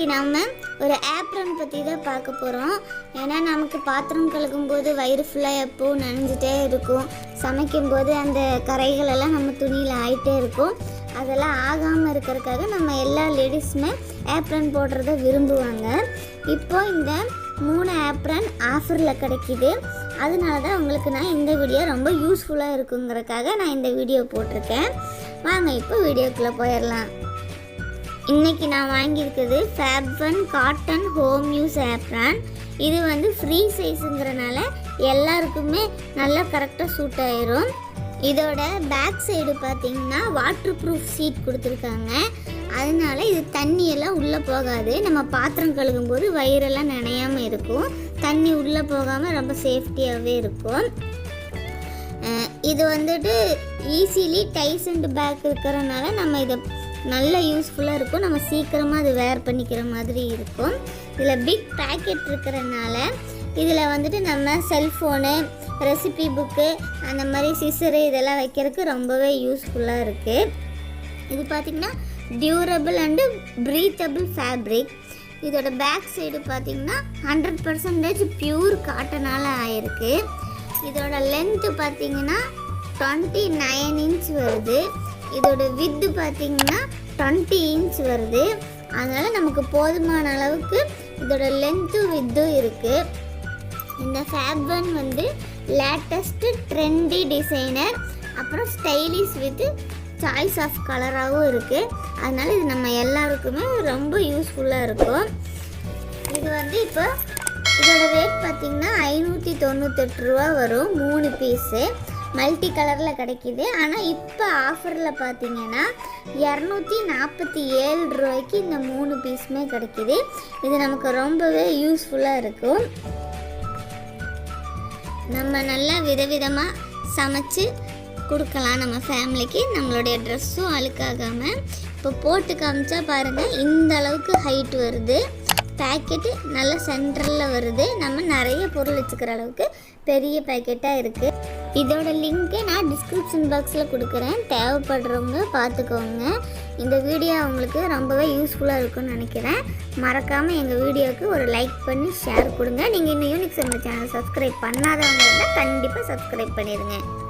இன்றைக்கி நம்ம ஒரு ஆப்ரன் பற்றி தான் பார்க்க போகிறோம். ஏன்னா நமக்கு பாத்திரம் கழுகும்போது வயிறு ஃபுல்லாக எப்போவும் நனைஞ்சிட்டே இருக்கும். சமைக்கும்போது அந்த கரைகளெல்லாம் நம்ம துணியில் ஆகிட்டே இருக்கும். அதெல்லாம் ஆகாமல் இருக்கிறதுக்காக நம்ம எல்லா லேடிஸுமே ஆப்ரன் போடுறத விரும்புவாங்க. இப்போது இந்த 3 ஆப்ரன் ஆஃபரில் கிடைக்கிது. அதனால தான் உங்களுக்கு நான் இந்த வீடியோ ரொம்ப யூஸ்ஃபுல்லாக இருக்குங்கிறதுக்காக நான் இந்த வீடியோ போட்டிருக்கேன். வாங்க இப்போ வீடியோக்குள்ளே போயிடலாம். இன்றைக்கி நான் வாங்கியிருக்குது ஃபேப்ஃபர்ன் காட்டன் ஹோம் யூஸ் ஆப்ரான். இது வந்து ஃப்ரீ சைஸுங்கிறனால எல்லாருக்குமே நல்லா கரெக்டாக சூட் ஆயிரும். இதோட பேக் சைடு பார்த்திங்கன்னா வாட்டர் ப்ரூஃப் சீட் கொடுத்துருக்காங்க. அதனால இது தண்ணியெல்லாம் உள்ளே போகாது. நம்ம பாத்திரம் கழுகும்போது வயிறெல்லாம் நனையாமல் இருக்கும். தண்ணி உள்ளே போகாமல் ரொம்ப சேஃப்டியாகவே இருக்கும். இது வந்துட்டு ஈஸிலி டைஸ் அண்ட் பேக் இருக்கிறனால நம்ம இதை நல்ல யூஸ்ஃபுல்லாக இருக்கும். நம்ம சீக்கிரமாக அது வேர் பண்ணிக்கிற மாதிரி இருக்கும். இதில் பிக் பேக்கெட் இருக்கிறனால இதில் வந்துட்டு நம்ம செல்ஃபோனு, ரெசிபி புக்கு, அந்த மாதிரி சிசரு இதெல்லாம் வைக்கிறதுக்கு ரொம்பவே யூஸ்ஃபுல்லாக இருக்குது. இது பார்த்திங்கன்னா டியூரபிள் அண்டு ப்ரீத்தபிள் ஃபேப்ரிக். இதோட பேக் சைடு பார்த்திங்கன்னா 100% பியூர் காட்டனால் ஆயிருக்கு. இதோட லென்த்து பார்த்திங்கன்னா 29 இன்ச் வருது. இதோட வித்து பார்த்திங்கன்னா 20 இன்ச் வருது. அதனால் நமக்கு போதுமான அளவுக்கு இதோட லென்த்து வித்தும் இருக்குது. இந்த ஃபேப்ஃபர்ன் வந்து லேட்டஸ்ட்டு ட்ரெண்டி டிசைனர், அப்புறம் ஸ்டைலிஷ் வித் சாய்ஸ் ஆஃப் கலராகவும் இருக்குது. அதனால் இது நம்ம எல்லாருக்குமே ரொம்ப யூஸ்ஃபுல்லாக இருக்கும். இது வந்து இப்போ இதோட ரேட் பார்த்திங்கன்னா 598 ரூபா வரும். 3 பீஸு மல்டி கலரில் கிடைக்கிது. ஆனால் இப்போ ஆஃபரில் பார்த்திங்கன்னா 247 ரூபாய்க்கு இந்த 3 பீஸுமே கிடைக்கிது. இது நமக்கு ரொம்பவே யூஸ்ஃபுல்லாக இருக்கும். நம்ம நல்லா விதவிதமாக சமைச்சு கொடுக்கலாம் நம்ம ஃபேமிலிக்கு. நம்மளுடைய ட்ரெஸ்ஸும் அழுக்காகாமல் இப்போ போட்டு காமிச்சா பாருங்கள், இந்த அளவுக்கு ஹைட் வருது. பேக்கெட்டு நல்ல சென்டரில் வருது. நம்ம நிறைய பொருள் வச்சுக்கிற அளவுக்கு பெரிய பேக்கெட்டாக இருக்குது. இதோட லிங்க்கு நான் டிஸ்கிரிப்ஷன் பாக்ஸில் கொடுக்குறேன். தேவைப்படுறவங்க பார்த்துக்கோங்க. இந்த வீடியோ உங்களுக்கு ரொம்பவே யூஸ்ஃபுல்லாக இருக்கும்னு நினைக்கிறேன். மறக்காமல் எங்கள் வீடியோவுக்கு ஒரு லைக் பண்ணி ஷேர் கொடுங்க. நீங்கள் இன்னும் யூனிக் சமையல் சேனல் சப்ஸ்கிரைப் பண்ணாதவங்க இருந்தால் கண்டிப்பாக சப்ஸ்கிரைப் பண்ணிடுங்க.